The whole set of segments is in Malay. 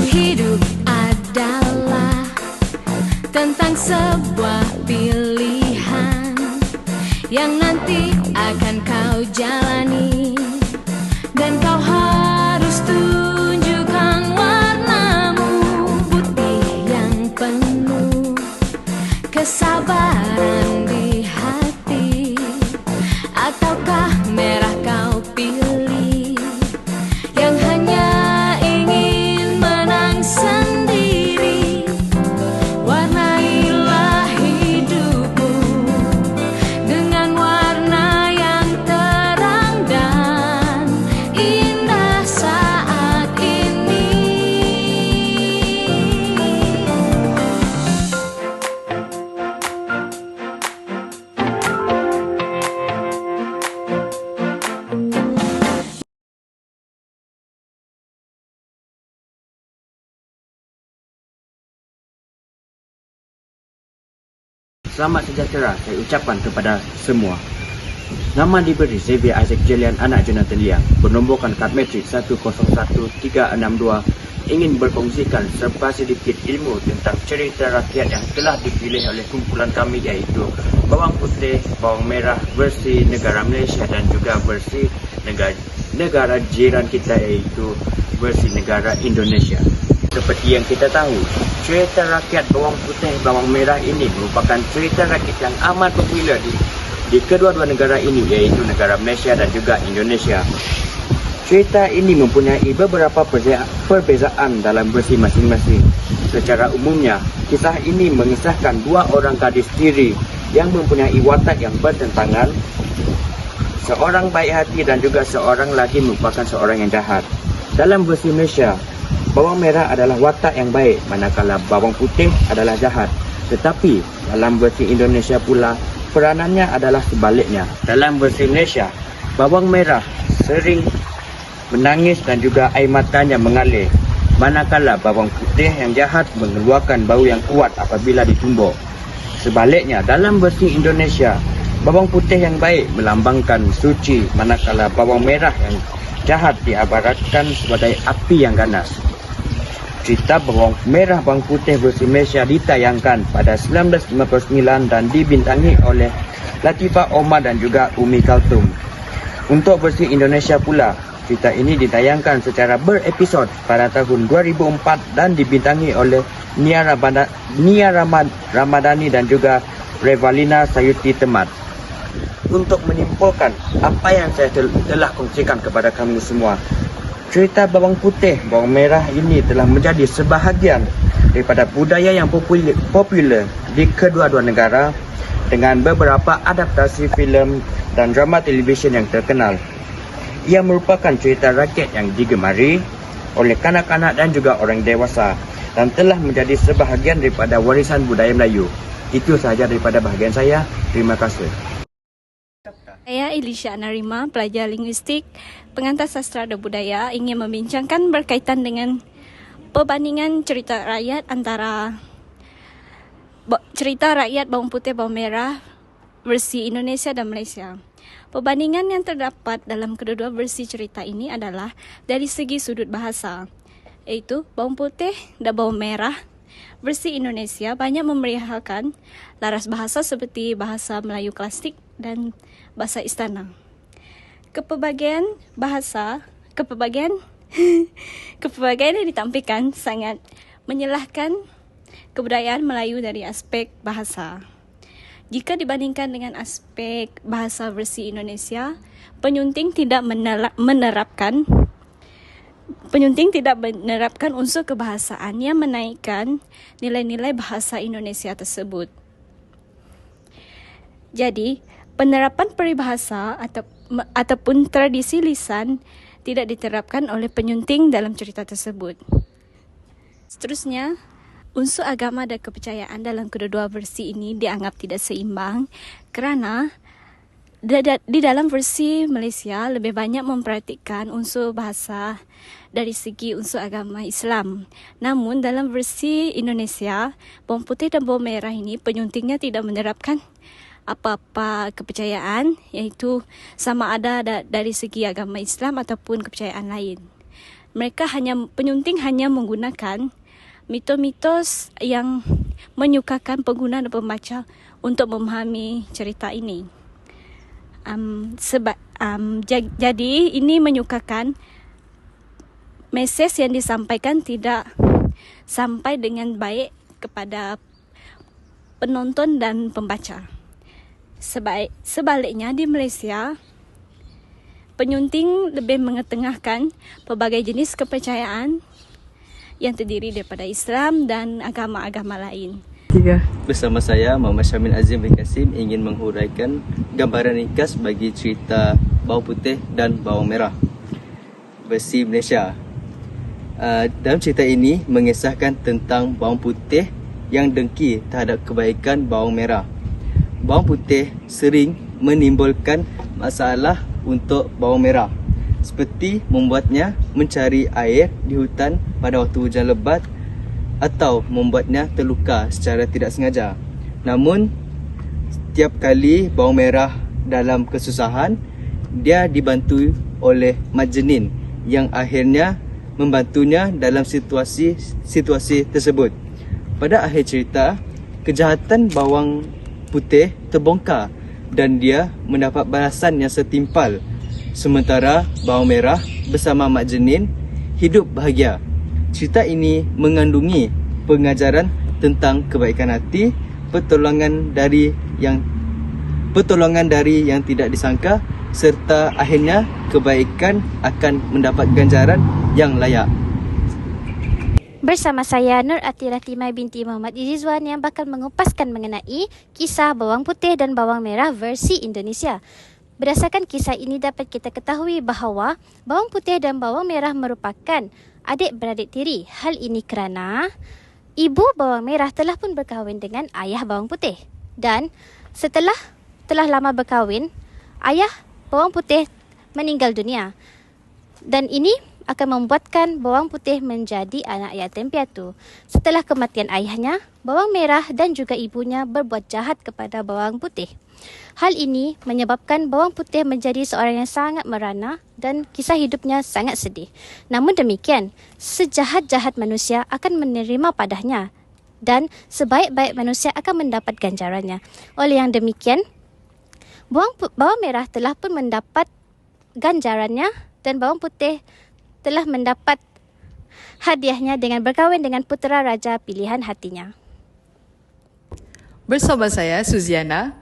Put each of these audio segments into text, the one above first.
Hidup adalah tentang sebuah pilihan yang nanti akan kau jalani, dan kau harus tunjukkan warnamu, putih yang penuh kesabaran di hati, ataukah merah kau pilih yang hanya ingin menang sendiri. Warnailah hidupmu dengan warna yang terang dan indah saat ini. Selamat sejahtera saya ucapkan kepada semua. Nama diberi Xavier Isaac Jelian, anak Jonathan Liang, bernomborkan kad metrik 101362, ingin berkongsikan serba sedikit ilmu tentang cerita rakyat yang telah dipilih oleh kumpulan kami, iaitu bawang putih, bawang merah versi negara Malaysia dan juga versi negara jiran kita, iaitu versi negara Indonesia. Seperti yang kita tahu, cerita rakyat bawang putih, bawang merah ini merupakan cerita rakyat yang amat popular di kedua-dua negara ini, iaitu negara Malaysia dan juga Indonesia. Cerita ini mempunyai beberapa perbezaan dalam versi masing-masing. Secara umumnya, kisah ini mengisahkan dua orang gadis tiri yang mempunyai watak yang bertentangan. Seorang baik hati dan juga seorang lagi merupakan seorang yang jahat. Dalam versi Malaysia, bawang merah adalah watak yang baik, manakala bawang putih adalah jahat. Tetapi dalam versi Indonesia pula, peranannya adalah sebaliknya. Dalam versi Malaysia, bawang merah sering menangis dan juga air matanya mengalir, manakala bawang putih yang jahat mengeluarkan bau yang kuat apabila ditumbuk. Sebaliknya, dalam versi Indonesia, bawang putih yang baik melambangkan suci, manakala bawang merah yang jahat diibaratkan sebagai api yang ganas. Cerita bawang merah bawang putih versi Malaysia ditayangkan pada 1959 dan dibintangi oleh Latifah Omar dan juga Umi Kaltum. Untuk versi Indonesia pula, cerita ini ditayangkan secara berepisod pada tahun 2004 dan dibintangi oleh Nia Ramadhani dan juga Revalina Sayuti Temat. Untuk menyimpulkan apa yang saya telah kongsikan kepada kamu semua, cerita bawang putih, bawang merah ini telah menjadi sebahagian daripada budaya yang popular di kedua-dua negara dengan beberapa adaptasi filem dan drama televisyen yang terkenal. Ia merupakan cerita rakyat yang digemari oleh kanak-kanak dan juga orang dewasa dan telah menjadi sebahagian daripada warisan budaya Melayu. Itu sahaja daripada bahagian saya. Terima kasih. Saya Elisha Narima, pelajar linguistik, pengantar sastra dan budaya, ingin membincangkan berkaitan dengan perbandingan cerita rakyat antara cerita rakyat bawang putih bawang merah versi Indonesia dan Malaysia. Perbandingan yang terdapat dalam kedua-dua versi cerita ini adalah dari segi sudut bahasa, iaitu bawang putih dan bawang merah versi Indonesia banyak memerihalkan laras bahasa seperti bahasa Melayu klasik dan bahasa istana. Kepelbagaian yang ditampilkan sangat menyelahkan kebudayaan Melayu dari aspek bahasa. Jika dibandingkan dengan aspek bahasa versi Indonesia, penyunting tidak menerapkan unsur kebahasaan yang menaikkan nilai-nilai bahasa Indonesia tersebut. Jadi, penerapan peribahasa ataupun tradisi lisan tidak diterapkan oleh penyunting dalam cerita tersebut. Seterusnya, unsur agama dan kepercayaan dalam kedua-dua versi ini dianggap tidak seimbang kerana di dalam versi Malaysia lebih banyak memperhatikan unsur bahasa dari segi unsur agama Islam. Namun dalam versi Indonesia, bawang putih dan bawang merah ini penyuntingnya tidak menerapkan apa-apa kepercayaan, iaitu sama ada dari segi agama Islam ataupun kepercayaan lain. Penyunting hanya menggunakan mitos-mitos yang menyukakan pengguna dan pembaca untuk memahami cerita ini. Jadi ini menyukakan mesej yang disampaikan tidak sampai dengan baik kepada penonton dan pembaca. Sebaliknya di Malaysia, penyunting lebih mengetengahkan pelbagai jenis kepercayaan yang terdiri daripada Islam dan agama-agama lain. Bersama saya, Muhammad Syamil Azim bin Kasim, ingin menghuraikan gambaran ringkas bagi cerita Bawang Putih dan Bawang Merah versi Malaysia. Dalam cerita ini mengisahkan tentang bawang putih yang dengki terhadap kebaikan bawang merah. Bawang putih sering menimbulkan masalah untuk bawang merah, seperti membuatnya mencari air di hutan pada waktu hujan lebat atau membuatnya terluka secara tidak sengaja. Namun, setiap kali bawang merah dalam kesusahan, dia dibantu oleh Mat Jenin yang akhirnya membantunya dalam situasi tersebut. Pada akhir cerita, kejahatan bawang putih terbongkar dan dia mendapat balasan yang setimpal. Sementara bawang merah bersama Mat Jenin hidup bahagia. Cerita ini mengandungi pengajaran tentang kebaikan hati, pertolongan dari yang tidak disangka, serta akhirnya kebaikan akan mendapat ganjaran yang layak. Bersama saya Nur Atira Timai binti Muhammad Izizwan yang bakal mengupaskan mengenai kisah bawang putih dan bawang merah versi Indonesia. Berdasarkan kisah ini dapat kita ketahui bahawa bawang putih dan bawang merah merupakan adik-beradik tiri. Hal ini kerana ibu bawang merah telah pun berkahwin dengan ayah bawang putih. Dan setelah lama berkahwin, ayah bawang putih meninggal dunia. Dan ini akan membuatkan bawang putih menjadi anak yatim piatu. Setelah kematian ayahnya, bawang merah dan juga ibunya berbuat jahat kepada bawang putih. Hal ini menyebabkan bawang putih menjadi seorang yang sangat merana dan kisah hidupnya sangat sedih. Namun demikian, sejahat-jahat manusia akan menerima padanya dan sebaik-baik manusia akan mendapat ganjarannya. Oleh yang demikian, bawang merah telah pun mendapat ganjarannya dan bawang putih telah mendapat hadiahnya dengan berkahwin dengan putera raja pilihan hatinya. Bersama saya, Suziana,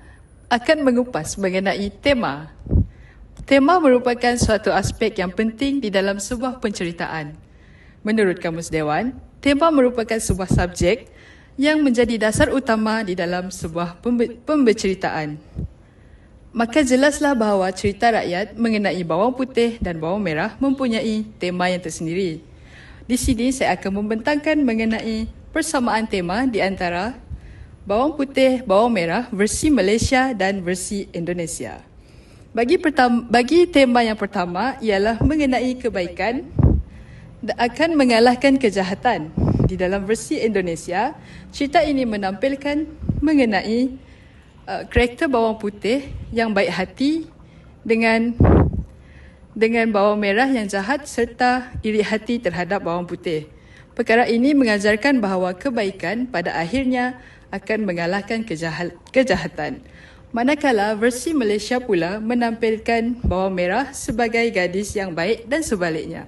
akan mengupas mengenai tema. Tema merupakan suatu aspek yang penting di dalam sebuah penceritaan. Menurut Kamus Dewan, tema merupakan sebuah subjek yang menjadi dasar utama di dalam sebuah pemberitaan. Maka jelaslah bahawa cerita rakyat mengenai bawang putih dan bawang merah mempunyai tema yang tersendiri. Di sini saya akan membentangkan mengenai persamaan tema di antara bawang putih, bawang merah versi Malaysia dan versi Indonesia. Bagi tema yang pertama ialah mengenai kebaikan akan mengalahkan kejahatan. Di dalam versi Indonesia, cerita ini menampilkan mengenai karakter bawang putih yang baik hati dengan bawang merah yang jahat serta iri hati terhadap bawang putih. Perkara ini mengajarkan bahawa kebaikan pada akhirnya akan mengalahkan kejahatan. Manakala versi Malaysia pula menampilkan bawang merah sebagai gadis yang baik dan sebaliknya.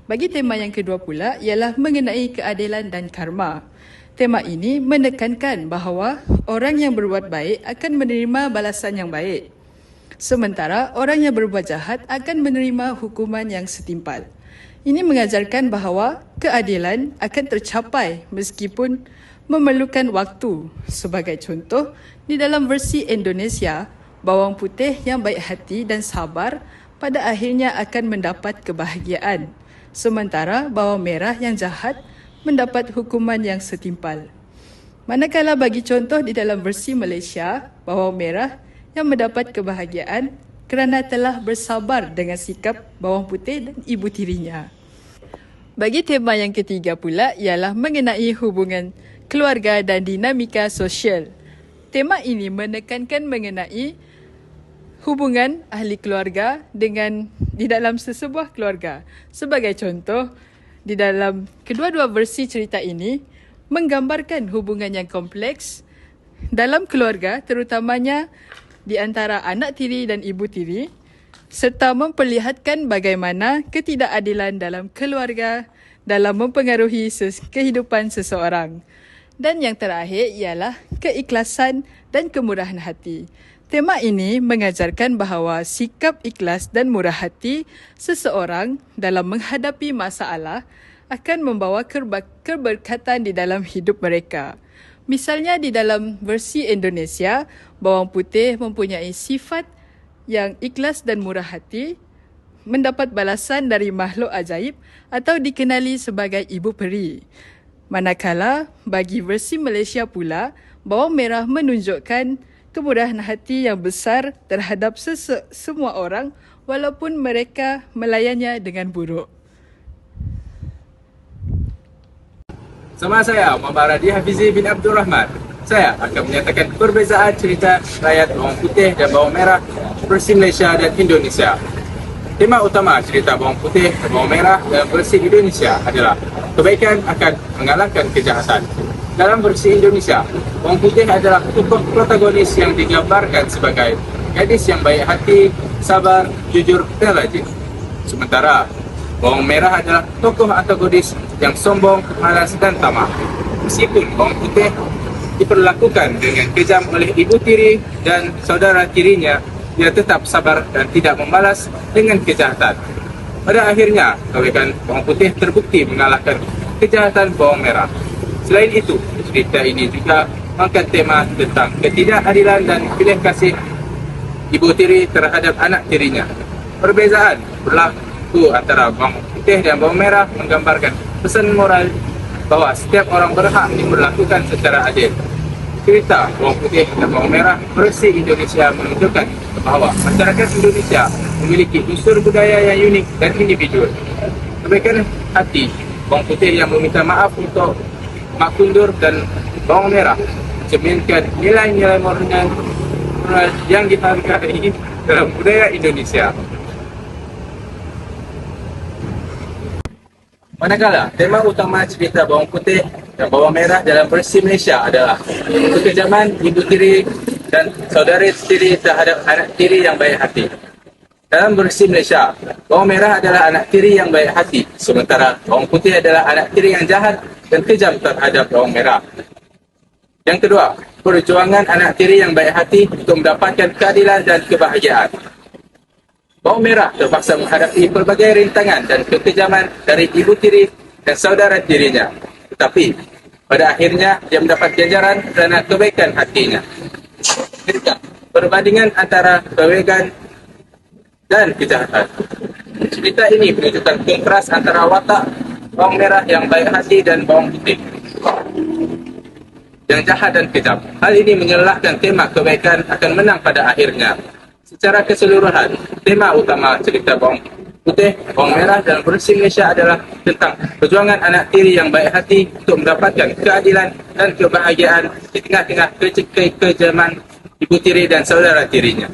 Bagi tema yang kedua pula ialah mengenai keadilan dan karma. Tema ini menekankan bahawa orang yang berbuat baik akan menerima balasan yang baik. Sementara orang yang berbuat jahat akan menerima hukuman yang setimpal. Ini mengajarkan bahawa keadilan akan tercapai meskipun memerlukan waktu. Sebagai contoh, di dalam versi Indonesia, bawang putih yang baik hati dan sabar pada akhirnya akan mendapat kebahagiaan. Sementara bawang merah yang jahat mendapat hukuman yang setimpal. Manakala bagi contoh di dalam versi Malaysia, bawang merah yang mendapat kebahagiaan kerana telah bersabar dengan sikap bawang putih dan ibu tirinya. Bagi tema yang ketiga pula ialah mengenai hubungan keluarga dan dinamika sosial. Tema ini menekankan mengenai hubungan ahli keluarga di dalam sesebuah keluarga. Sebagai contoh, di dalam kedua-dua versi cerita ini menggambarkan hubungan yang kompleks dalam keluarga, terutamanya di antara anak tiri dan ibu tiri, serta memperlihatkan bagaimana ketidakadilan dalam keluarga dalam mempengaruhi kehidupan seseorang. Dan yang terakhir ialah keikhlasan dan kemurahan hati. Tema ini mengajarkan bahawa sikap ikhlas dan murah hati seseorang dalam menghadapi masalah akan membawa keberkatan di dalam hidup mereka. Misalnya di dalam versi Indonesia, bawang putih mempunyai sifat yang ikhlas dan murah hati, mendapat balasan dari makhluk ajaib atau dikenali sebagai ibu peri. Manakala bagi versi Malaysia pula, bawang merah menunjukkan kemurahan hati yang besar terhadap semua orang walaupun mereka melayannya dengan buruk. Sama saya, Muhammad Radi Hafizi bin Abdul Rahman. Saya akan menyatakan perbezaan cerita rakyat bawang putih dan bawang merah versi Malaysia dan Indonesia. Tema utama cerita bawang putih dan bawang merah dalam versi Indonesia adalah kebaikan akan mengalahkan kejahatan. Dalam versi Indonesia, bawang putih adalah tokoh protagonis yang digambarkan sebagai gadis yang baik hati, sabar, jujur, dan rajin. Sementara bawang merah adalah tokoh antagonis yang sombong, malas, dan tamak. Meskipun bawang putih diperlakukan dengan kejam oleh ibu tiri dan saudara tirinya, dia tetap sabar dan tidak membalas dengan kejahatan. Pada akhirnya, kebaikan bawang putih terbukti mengalahkan kejahatan bawang merah. Selain itu, cerita ini juga mengangkat tema tentang ketidakadilan dan pilih kasih ibu tiri terhadap anak tirinya. Perbezaan berlaku antara bawang putih dan bawang merah menggambarkan pesan moral bahawa setiap orang berhak diperlakukan secara adil. Cerita bawang putih dan bawang merah versi Indonesia menunjukkan bahawa masyarakat Indonesia memiliki unsur budaya yang unik dan individual. Kebaikan hati bawang putih yang meminta maaf untuk mak kundur dan bawang merah mencerminkan nilai-nilai moral yang dihargai dalam budaya Indonesia. Manakala tema utama cerita bawang putih dan bawang merah dalam versi Malaysia adalah kekejaman ibu tiri dan saudara tiri terhadap anak tiri yang baik hati. Dalam versi Malaysia, bawang merah adalah anak tiri yang baik hati, sementara bawang putih adalah anak tiri yang jahat dan kejam terhadap bawang merah. Yang kedua, perjuangan anak tiri yang baik hati untuk mendapatkan keadilan dan kebahagiaan. Bawang merah terpaksa menghadapi pelbagai rintangan dan kekejaman dari ibu tiri dan saudara tirinya. Tetapi, pada akhirnya dia mendapat ganjaran kerana kebaikan hatinya. Ketiga, perbandingan antara kebaikan dan kejahatan. Cerita ini menunjukkan kontras antara watak bawang merah yang baik hati dan bawang putih yang jahat dan kejam. Hal ini menyelahkan tema kebaikan akan menang pada akhirnya. Secara keseluruhan, tema utama cerita bawang putih, bawang merah dalam versi Malaysia adalah tentang perjuangan anak tiri yang baik hati untuk mendapatkan keadilan dan kebahagiaan di tengah-tengah kekejaman ibu tiri dan saudara tirinya.